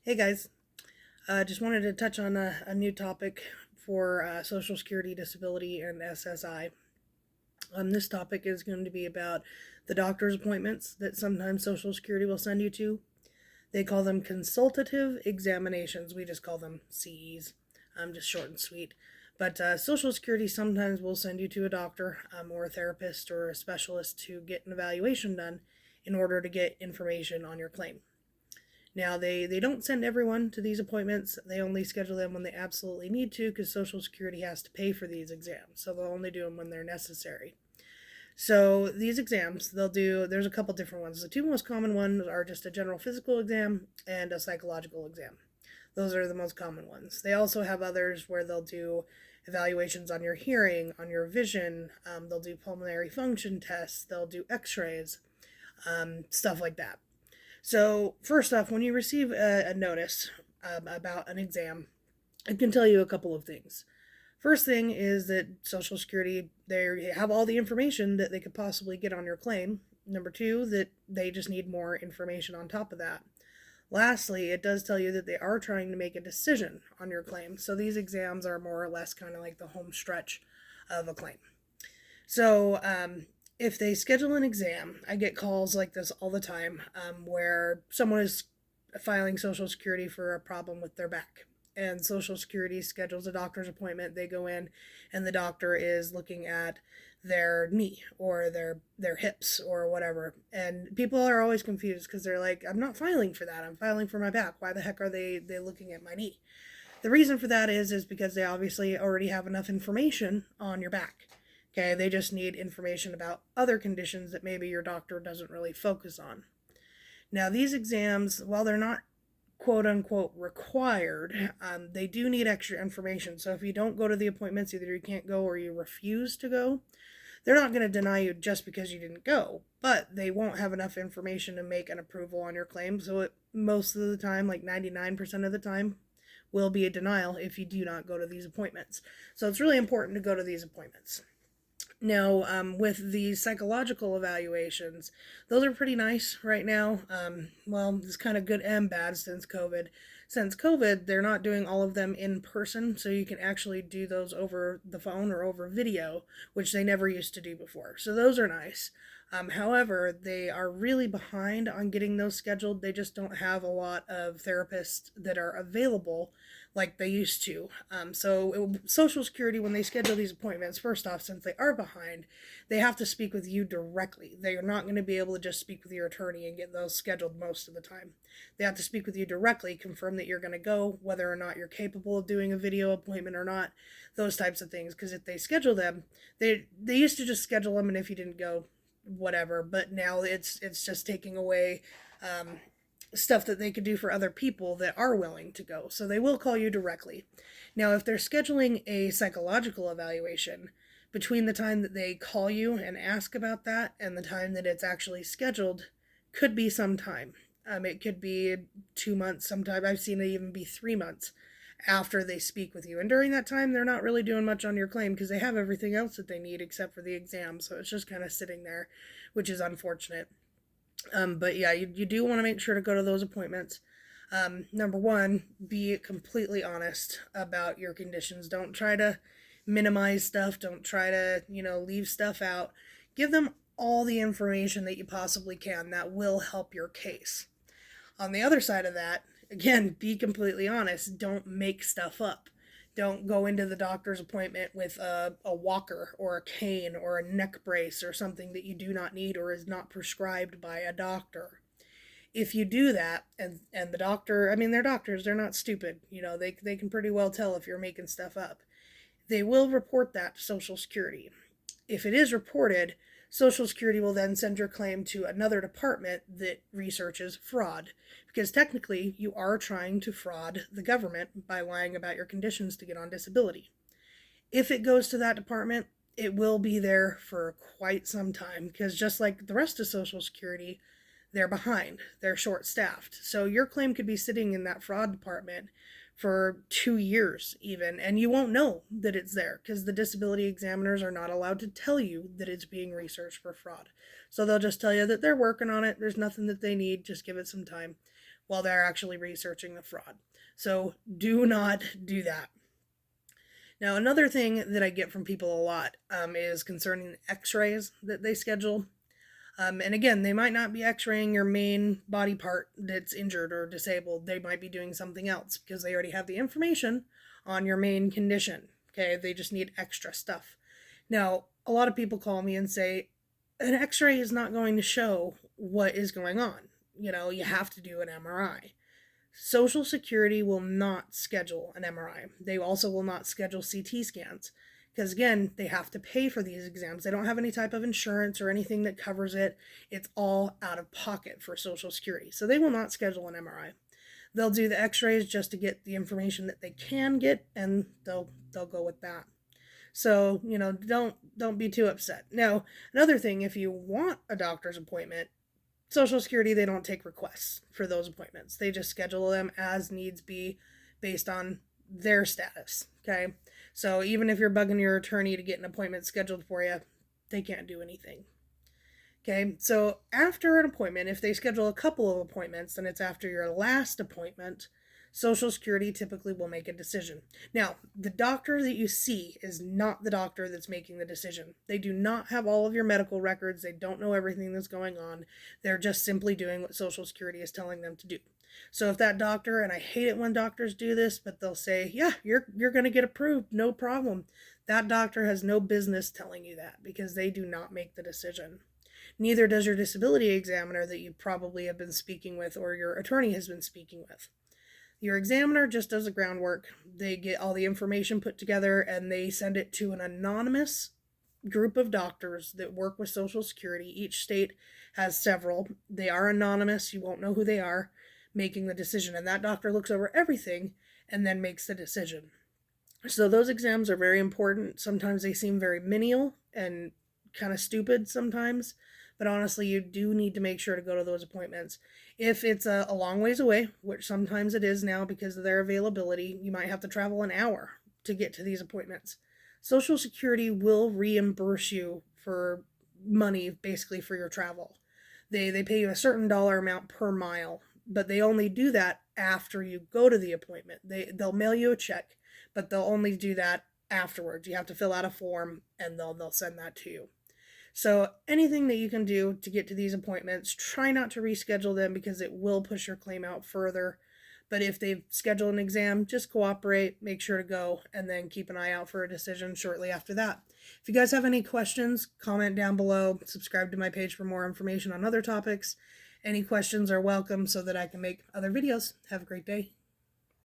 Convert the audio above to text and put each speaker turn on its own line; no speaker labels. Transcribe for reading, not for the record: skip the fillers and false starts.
Hey guys, just wanted to touch on a new topic for Social Security, Disability, and SSI. This topic is going to be about the doctor's appointments that sometimes Social Security will send you to. They call them consultative examinations. We just call them CEs, just short and sweet. But Social Security sometimes will send you to a doctor or a therapist or a specialist to get an evaluation done in order to get information on your claim. Now, they don't send everyone to these appointments. They only schedule them when they absolutely need to because Social Security has to pay for these exams. So they'll only do them when they're necessary. So these exams, there's a couple different ones. The two most common ones are just a general physical exam and a psychological exam. Those are the most common ones. They also have others where they'll do evaluations on your hearing, on your vision. They'll do pulmonary function tests. They'll do x-rays, stuff like that. So, first off, when you receive a notice about an exam, it can tell you a couple of things. First thing is that Social Security, they have all the information that they could possibly get on your claim. Number two, that they just need more information on top of that. Lastly, it does tell you that they are trying to make a decision on your claim. So these exams are more or less kind of like the home stretch of a claim. So, if they schedule an exam, I get calls like this all the time where someone is filing Social Security for a problem with their back. And Social Security schedules a doctor's appointment. They go in, and the doctor is looking at their knee or their hips or whatever. And people are always confused because they're like, I'm not filing for that. I'm filing for my back. Why the heck are they looking at my knee? The reason for that is because they obviously already have enough information on your back. Okay, they just need information about other conditions that maybe your doctor doesn't really focus on. Now, these exams, while they're not quote unquote required, they do need extra information. So if you don't go to the appointments, either you can't go or you refuse to go, they're not going to deny you just because you didn't go, but they won't have enough information to make an approval on your claim. So most of the time, like 99% of the time, will be a denial if you do not go to these appointments. So it's really important to go to these appointments. Now, with the psychological evaluations, those are pretty nice right now. Well, it's kind of good and bad since COVID. Since COVID, they're not doing all of them in person, so you can actually do those over the phone or over video, which they never used to do before. So those are nice. However, they are really behind on getting those scheduled. They just don't have a lot of therapists that are available like they used to. Social Security, when they schedule these appointments, first off, since they are behind, they have to speak with you directly. They are not going to be able to just speak with your attorney and get those scheduled most of the time. They have to speak with you directly, confirm that you're going to go, whether or not you're capable of doing a video appointment or not, those types of things. Because if they schedule them, they used to just schedule them, and if you didn't go, whatever. But now it's just taking away stuff that they could do for other people that are willing to go. So they will call you directly. Now, if they're scheduling a psychological evaluation, between the time that they call you and ask about that and the time that it's actually scheduled, could be some time. It could be 2 months. Sometimes I've seen it even be 3 months after they speak with you. And during that time, they're not really doing much on your claim because they have everything else that they need except for the exam. So it's just kind of sitting there, which is unfortunate. But yeah, you do want to make sure to go to those appointments. Number one, be completely honest about your conditions. Don't try to minimize stuff. Don't try to, leave stuff out. Give them all the information that you possibly can. That will help your case. On the other side of that, again, be completely honest. Don't make stuff up. Don't go into the doctor's appointment with a walker or a cane or a neck brace or something that you do not need or is not prescribed by a doctor. If you do that, and the doctor, I mean, they're doctors, they're not stupid. They can pretty well tell if you're making stuff up. They will report that to Social Security. If it is reported, Social Security will then send your claim to another department that researches fraud. Because technically, you are trying to fraud the government by lying about your conditions to get on disability. If it goes to that department, it will be there for quite some time. Because just like the rest of Social Security, they're behind. They're short-staffed. So your claim could be sitting in that fraud department for 2 years even, and you won't know that it's there because the disability examiners are not allowed to tell you that it's being researched for fraud. So they'll just tell you that they're working on it. There's nothing that they need. Just give it some time. while they're actually researching the fraud. So do not do that. Now, another thing that I get from people a lot is concerning x-rays that they schedule. And again, they might not be x-raying your main body part that's injured or disabled. They might be doing something else because they already have the information on your main condition. Okay, they just need extra stuff. Now, a lot of people call me and say, an x-ray is not going to show what is going on. You have to do an MRI. Social Security will not schedule an MRI. They also will not schedule CT scans because, again, they have to pay for these exams. They don't have any type of insurance or anything that covers it. It's all out of pocket for Social Security. So they will not schedule an MRI. They'll do the x-rays just to get the information that they can get, and they'll go with that. So, don't be too upset. Now, another thing, if you want a doctor's appointment, Social Security, they don't take requests for those appointments. They just schedule them as needs be based on their status, okay? So even if you're bugging your attorney to get an appointment scheduled for you, they can't do anything. Okay, so after an appointment, if they schedule a couple of appointments, then it's after your last appointment, Social Security typically will make a decision. Now, the doctor that you see is not the doctor that's making the decision. They do not have all of your medical records. They don't know everything that's going on. They're just simply doing what Social Security is telling them to do. So if that doctor, and I hate it when doctors do this, but they'll say, yeah, you're going to get approved, no problem. That doctor has no business telling you that because they do not make the decision. Neither does your disability examiner that you probably have been speaking with or your attorney has been speaking with. Your examiner just does the groundwork. They get all the information put together and they send it to an anonymous group of doctors that work with Social Security. Each state has several. They are anonymous. You won't know who they are making the decision. And that doctor looks over everything and then makes the decision. So those exams are very important. Sometimes they seem very menial and kind of stupid sometimes. But honestly, you do need to make sure to go to those appointments. If it's a long ways away, which sometimes it is now because of their availability, you might have to travel an hour to get to these appointments. Social Security will reimburse you for money, basically, for your travel. They pay you a certain dollar amount per mile, but they only do that after you go to the appointment. They'll mail you a check, but they'll only do that afterwards. You have to fill out a form, and they'll send that to you. So anything that you can do to get to these appointments, try not to reschedule them because it will push your claim out further. But if they've scheduled an exam, just cooperate, make sure to go, and then keep an eye out for a decision shortly after that. If you guys have any questions, comment down below, subscribe to my page for more information on other topics. Any questions are welcome so that I can make other videos. Have a great day.